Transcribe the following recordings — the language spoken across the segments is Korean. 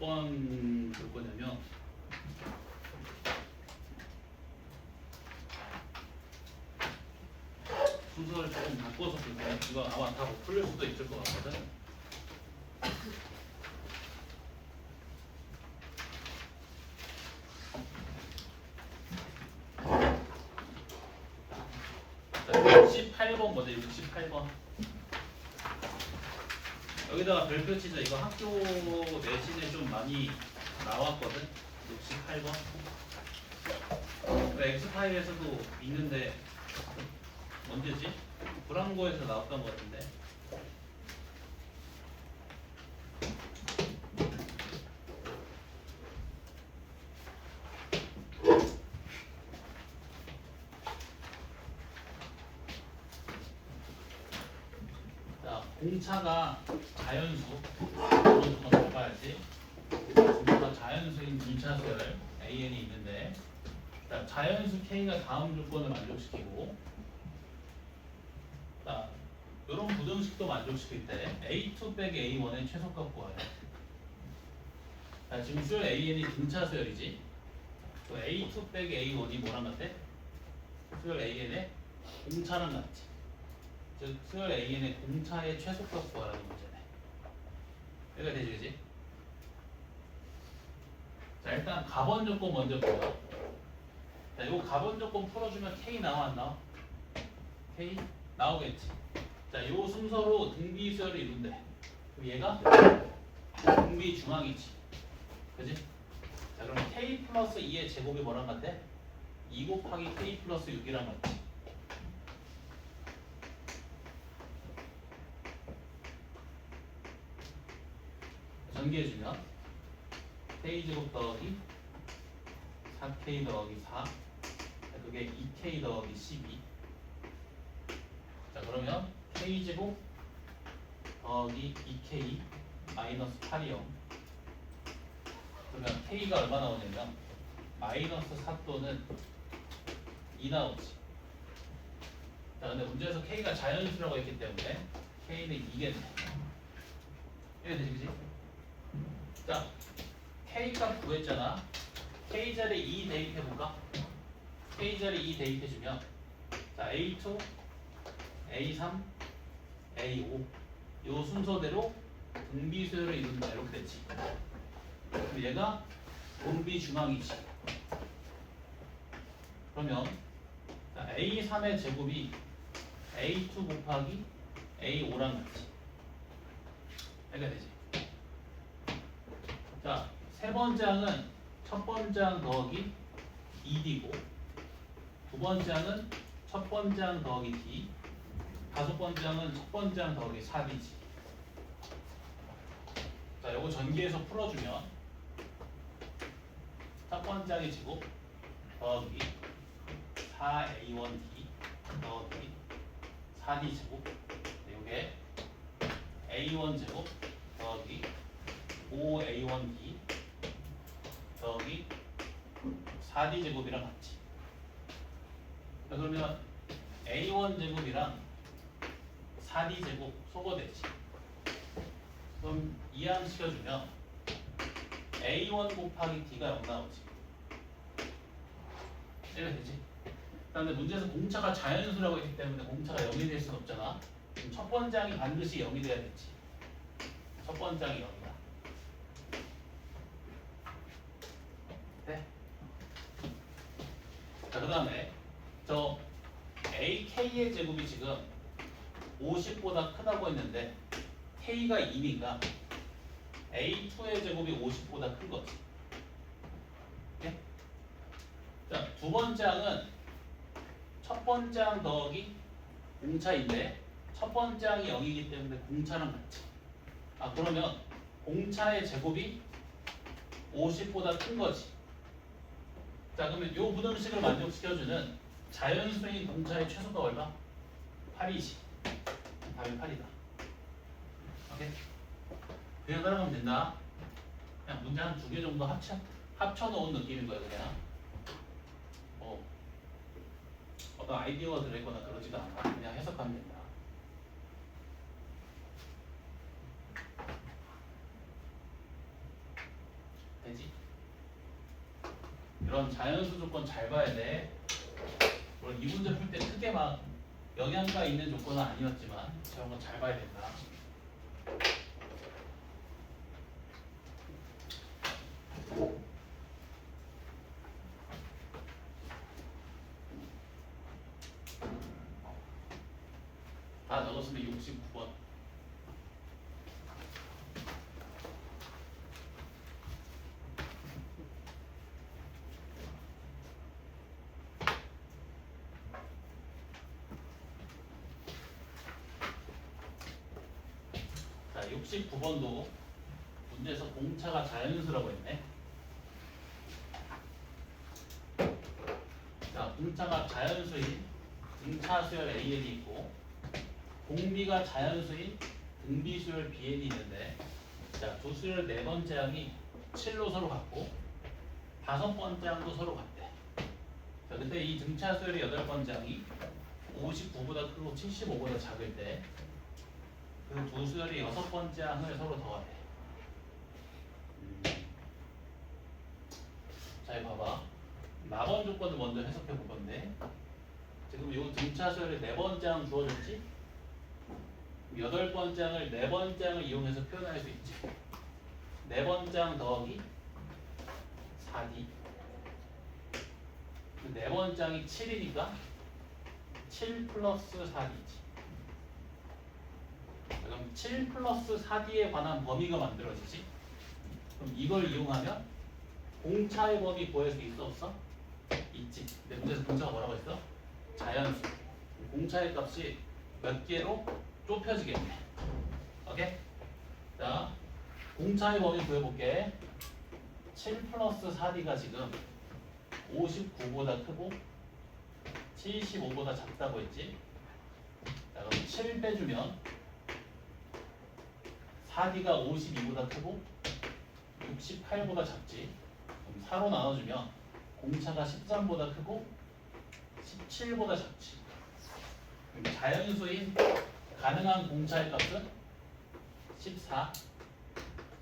번 볼 거냐면 순서를 조금 바꿔서 볼 거예요. 이거 아마 다 못 풀릴 수도 있을 것 같거든. 자, 68번 먼저 68번. 여기다가 별표 치자. 이거 학교 내신에 좀 많이 나왔거든. 68번. 엑스파일에서도 있는데 언제지? 브랑고에서 나왔던 것 같은데. 자, 공차가 자연수. 이건 좀 봐야지. 공차가 자연수인 분차수열 AN이 있는데, 자, 자연수 K가 다음 조건을 만족시키고, 자, 이런 부등식도 만족시킬 때 A2 빼기 A1의 최소값 구하래. 자, 지금 수열 AN이 분차수열이지. 그 A2 빼기 A1이 뭐랑 같아? 수열 AN의 공차랑 같지. 즉 수열 AN의 공차의 최소값 구하라는 문제네. 여기가 되지, 그지? 자, 일단 가번 조건 먼저 보여. 자, 이거 가번 조건 풀어주면 K 나와 안 나와? K 나오겠지. 자, 요 순서로 등비수열을 이룬대. 그럼 얘가 등비 중앙이지. 그지? 자, 그럼 K 플러스 2의 제곱이 뭐랑 같아? 2 곱하기 K 플러스 6이랑 같지. 전개해주면 K제곱 더하기 4K 더하기 4, 그게 2K 더하기 12. 자, 그러면 K제곱 더하기 2K 마이너스 8이 0. 그러면 K가 얼마 나오냐면 마이너스 4 또는 2 나오지. 자, 근데 문제에서 K가 자연수라고 했기 때문에 K는 2겠네. 이래 되지, 그지? 자, K 값 구했잖아. K 자리 2 대입해볼까? K 자리 2 대입해주면, 자, A2, A3, A5 요 순서대로 등비수열을 이룬다. 이렇게 됐지. 그럼 얘가 분비 중앙이지. 그러면 자, A3의 제곱이 A2 곱하기 A5랑 같지. 이렇게 되지. 자, 세 번째 항은 첫 번째 항 더하기 2D고, 두 번째 항은 첫 번째 항 더하기 D, 다섯 번째 항은 첫 번째 항 더하기 4D지. 자, 요거 전개해서 풀어주면 첫 번째 항의 제곱 더하기 4A1D 더하기 4D 제곱, 요게 A1 제곱 더하기 5A1D 더하기 4D 제곱이랑 같지. 자, 그러면 A1 제곱이랑 4D 제곱 소거되지. 그럼 이항시켜주면 A1 곱하기 D가 0 나오지. 이렇게 되지. 그런데 문제에서 공차가 자연수라고 했기 때문에 공차가 0이 될 수는 없잖아. 그럼 첫 번째 항이 반드시 0이 돼야 되지. 첫 번째 항이 0이다. 네. 자, 그 다음에 저 AK의 제곱이 지금 50보다 크다고 했는데 K가 2니까 A2의 제곱이 50보다 큰 거지. 네? 자, 두 번째 항은 첫 번째 항 더하기 공차인데 첫 번째 항이 0이기 때문에 공차랑 같지. 아, 그러면 공차의 제곱이 50보다 큰 거지. 자, 그러면 요 부등식을 만족시켜주는 자연수인 공차의 최소가 얼마? 8이지. 답이 8이다. 오케이? 그냥 따라가면 된다. 그냥 문제 한 2개 정도 합쳐놓은 느낌인 거야, 그냥. 어떤 아이디어가 들어있거나 그러지도 않아. 그냥 해석하면 된다. 이런 자연수 조건 잘 봐야 돼. 물론 이 문제 풀 때 크게 막 영향가 있는 조건은 아니었지만 저런 거 잘 봐야 된다. 다 적었으면 69번. 자, 69번도 문제에서 공차가 자연수라고 했네. 자, 공차가 자연수인 등차 수열 AN이 있고 공비가 자연수인 등비 수열 BN이 있는데, 자, 두 수열 네 번째 항이 7로 서로 같고 다섯 번째 항도 서로 같대. 자, 근데 이 등차 수열의 여덟 번째 항이 59보다 크고 75보다 작을 때 그 두 수열이 여섯 번째 항을 서로 더하래. 자, 이거 봐봐. 나번 조건을 먼저 해석해 볼 건데, 지금 이 등차 수열의 네 번째 항 주어졌지? 여덟 번째 항을 네 번째 항을 이용해서 표현할 수 있지. 네 번째 항 더하기 4D. 네 번째 항이 7이니까 7 플러스 4D지. 그럼 7 플러스 4D에 관한 범위가 만들어지지. 그럼 이걸 이용하면 공차의 범위 구할 수 있어 없어? 있지. 근데 문제에서 공차가 뭐라고 했어? 자연수. 공차의 값이 몇 개로 좁혀지겠네. 오케이? 자, 공차의 범위 구해볼게. 7 플러스 4D가 지금 59보다 크고 75보다 작다고 했지. 자, 그럼 7 빼주면 4D가 52보다 크고 68보다 작지. 그럼 4로 나눠주면 공차가 13보다 크고 17보다 작지. 그럼 자연수인 가능한 공차의 값은 14,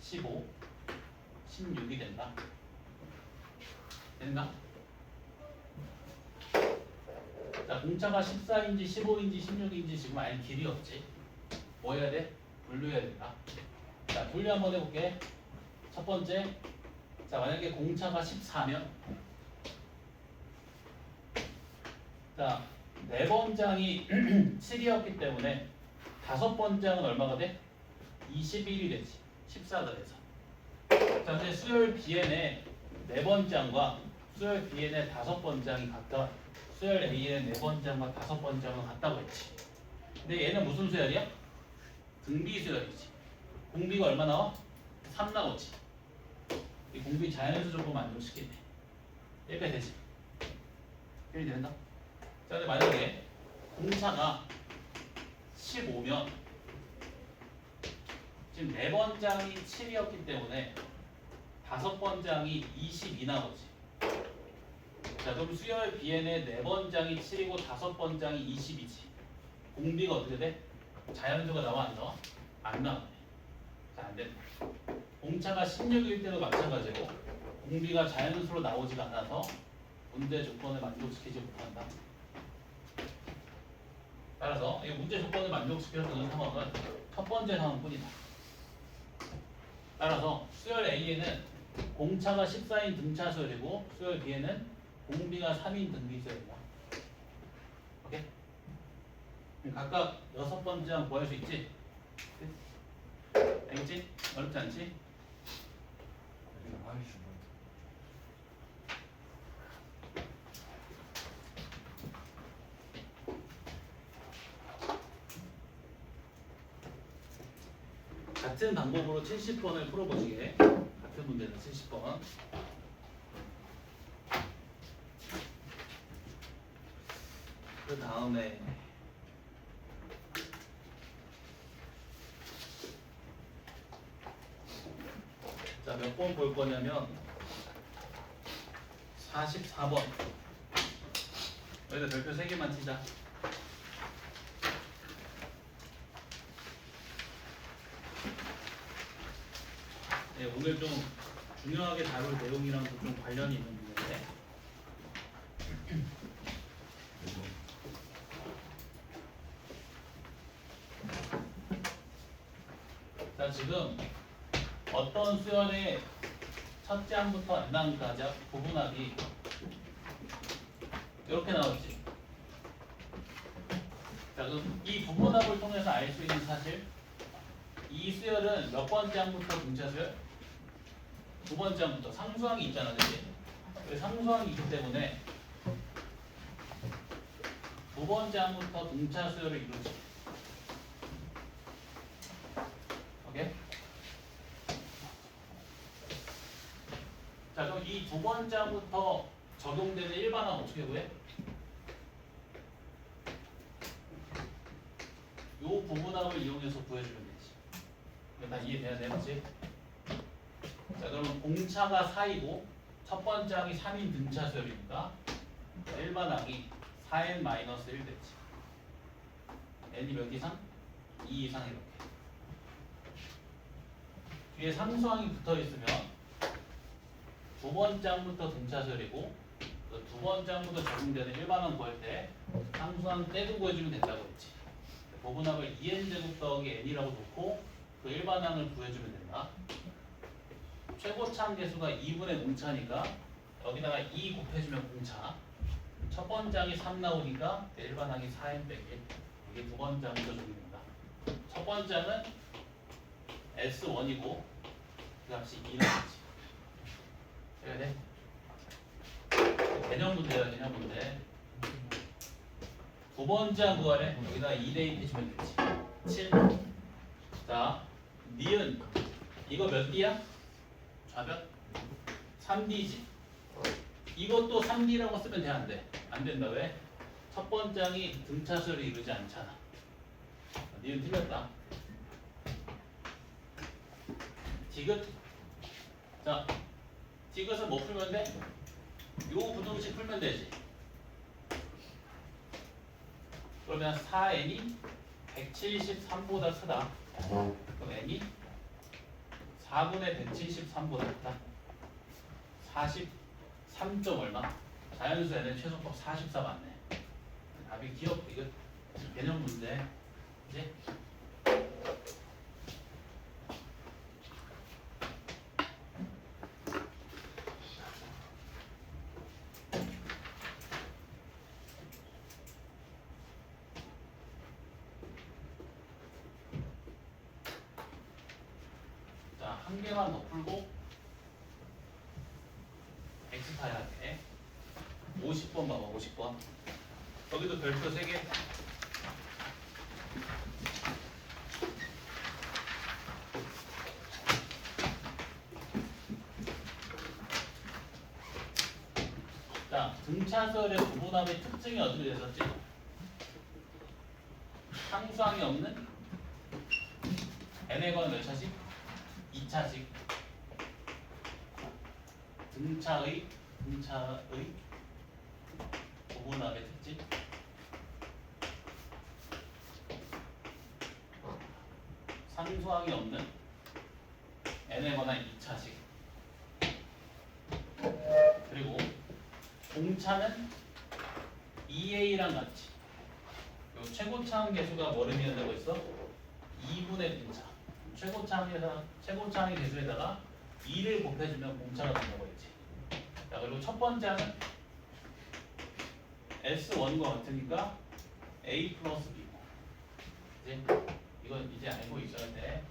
15, 16이 된다. 됐나? 자, 공차가 14인지 15인지 16인지 지금 알 길이 없지. 뭐 해야 돼? 분류해야 된다. 자, 분류 한번 해볼게. 첫 번째, 자, 만약에 공차가 14면, 자, 네 번장이 7이었기 때문에 다섯 번장은 얼마가 돼? 21이 되지. 14더해서. 자, 근데 수열 Bn의 네 번장과 수열 Bn의 다섯 번장이 같다. 수열 A의 네 번장과 다섯 번장은 같다고 했지. 근데 얘는 무슨 수열이야? 등비 수열이지. 공비가 얼마 나와? 3 나오지. 이 공비 자연수 조건 만족시키네. 여기까지 되지. 이렇게 된다. 자, 근데 만약에 공차가 15면 지금 네 번장이 7이었기 때문에 다섯 번장이 22 나오지. 자, 그럼 수열 Bn의 네 번장이 7이고 다섯 번장이 20이지. 공비가 어떻게 돼? 자연수가 나와 안 나와? 안 나오네. 자, 안 된다. 공차가 16일 때도 마찬가지고 공비가 자연수로 나오지가 않아서 문제 조건을 만족시키지 못한다. 따라서 이 문제 조건을 만족시켜주는 상황은 첫 번째 상황뿐이다. 따라서 수열 A에는 공차가 14인 등차 수열이고 수열 B에는 공비가 3인 등비 수열이다. 오케이? 각각 여섯 번째 항 구할 수 있지? 알겠지? 어렵지 않지? 같은 방법으로 70번을 풀어보시게. 같은 문제는 70번. 그 다음에 자, 몇 번 볼 거냐면 44번. 여기다 별표 3개만 치자. 네, 오늘 좀 중요하게 다룰 내용이랑도 좀 관련이 있는 문제인데 자, 지금 어떤 수열의 첫째 항부터 n항까지 부분합이 이렇게 나왔지. 자, 그럼 이 부분합을 통해서 알 수 있는 사실, 이 수열은 몇 번째 항부터 등차 수열? 두 번째 항부터 상수항이 있잖아, 그치? 상수항이 있기 때문에 두 번째 항부터 등차 수열을 이루지. 오케이? 자, 그럼 이 두 번째 항부터 적용되는 일반항 어떻게 구해? 요 부분합을 이용해서 구해주면 되지. 이거 다 이해돼야 되지? 자, 그러면 공차가 4이고 첫 번째 항이 3인 등차 수열이니까 일반항이 4n-1 됐지. n이 몇 이상? 2 이상 이렇게. 뒤에 상수항이 붙어있으면 두 번째 항부터 등차 수열이고 그 두 번째 항부터 적용되는 일반항 구할 때 상수항 떼고 구해주면 된다고 했지. 부분합을 2n제곱 더하기 n이라고 놓고 그 일반항을 구해주면 된다. 최고차항 계수가 2분의 공차니까 여기다가 2 곱해주면 공차. 첫 번째 항이 3 나오니까 일반항이 4n 빼기 1. 이게 두 번째 항부터 적용된다. 첫 번째 항은 S1이고 그 값이 2 나오지. 해야 돼? 개념 문제야, 개념 문제. 두 번째 항 구하래. 여기다가 2 대입해주면 되지. 7. 자, 니은 이거 몇 D야? 좌변? 3D지. 이것도 3D라고 쓰면 돼, 안 돼? 안 된다. 왜? 첫 번째 항이 등차수열을 이루지 않잖아. 니은 틀렸다. 디귿. 자, 디귿은 뭐 풀면 돼? 요 부등식 풀면 되지. 그러면 4n이 173보다 크다. 그럼 n이 4분의 173보다 크다. 43점 얼마? 자연수 n의 최소값 44 맞네. 답이 기억, 이거 개념 문제. 이제 한 개만 더 풀고 엑스파일 할게. 50번 봐봐. 50번. 여기도 별표 3개. 자, 등차수열의 부분합의 특징이 어떻게 됐었지? 상수항이 없는 n에 관한 몇 차식? 2차식. 등차의 부분합의 특징. 상수항이 없는 n에 관한 2차식. 그리고 공차는 2a랑 같이. 요 최고차항 계수가 뭐를 의미한다고 했어? 2분의 공차. 최고차항의 계수에다가 2를 곱해주면 공차가 된다고 했지. 자, 그리고 첫 번째 항은 S1과 같으니까 A 플러스 B고. 이제 이건 이제 알고 있어야 돼.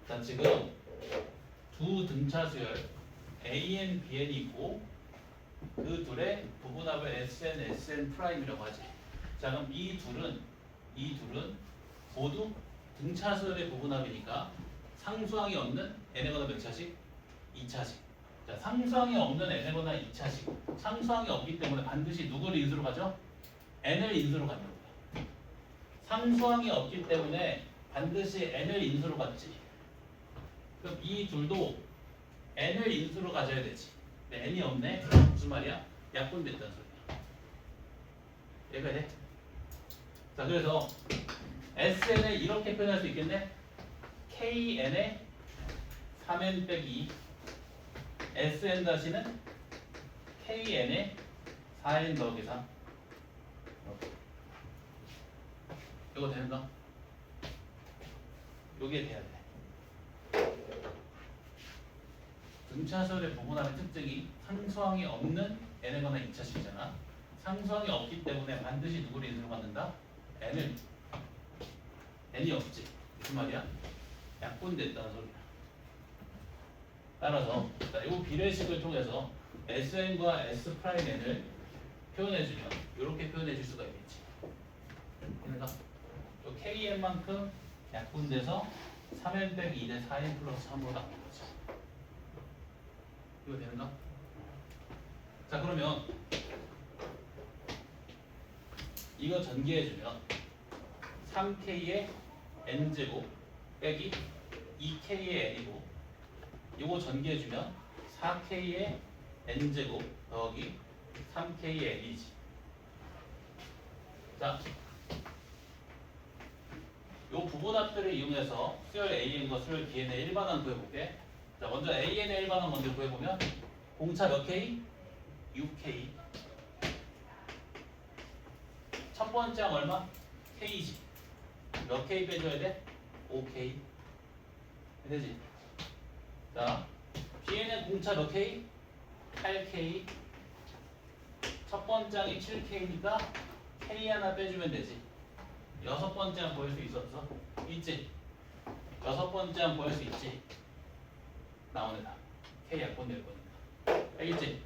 자, 지금 두 등차 수열 AN, BN이 있고 그 둘의 부분합을 SN, SN 프라임이라고 하지. 자, 그럼 이 둘은 모두 등차 수열의 부분합이니까 상수항이 없는 n에 관한 몇 차식? 2차식. 자, 상수항이 없는 n에 관한 2차식. 상수항이 없기 때문에 반드시 누구를 인수로 가죠? n을 인수로 갖는 거야. 상수항이 없기 때문에 반드시 n을 인수로 갖지. 그럼 이 둘도 n을 인수로 가져야 되지. 근데 n이 없네? 무슨 말이야? 약분됐다는 소리야. 이해가 돼? 자, 그래서 SN을 이렇게 표현할 수 있겠네? KN의 3N 빼기 SN 다시는 KN의 4N 더하기 3. 이거 되는가? 요게 돼야 돼. 등차설의 부분하는 특징이 상수항이 없는 n에 관한 2차식이잖아. 상수항이 없기 때문에 반드시 누구를 인수로 받는다? n이 없지. 무슨 말이야? 약분됐다는 소리야. 따라서 이 비례식을 통해서 Sn과 S'n을 표현해주면 이렇게 표현해줄 수가 있겠지. 그러니까 요 KN만큼 약분돼서 3n 빼기 2대 4n 플러스 3으로 나오는 거지. 이거 되는가? 자 그러면 이거 전개해주면 3K의 N제곱 빼기 2K의 N이고 이거 전개해주면 4K의 N제곱 더하기 3K의 N이지. 자, 요 부분합들을 이용해서 수열 AN과 수열 BN의 일반항 구해볼게. 자, 먼저 AN의 일반항 먼저 구해보면 공차 몇 K? 6K. 첫 번째 항 얼마? K지. 몇 K 빼줘야 돼? 5K. 되지? 자, BN의 공차 몇 K? 8K. 첫 번째 항이 7K니까 K 하나 빼주면 되지. 여섯 번째 항 보일 수 있었어? 있지? 여섯 번째 항 보일 수 있지? 나오네 다. K 약분 될 거니까. 알겠지?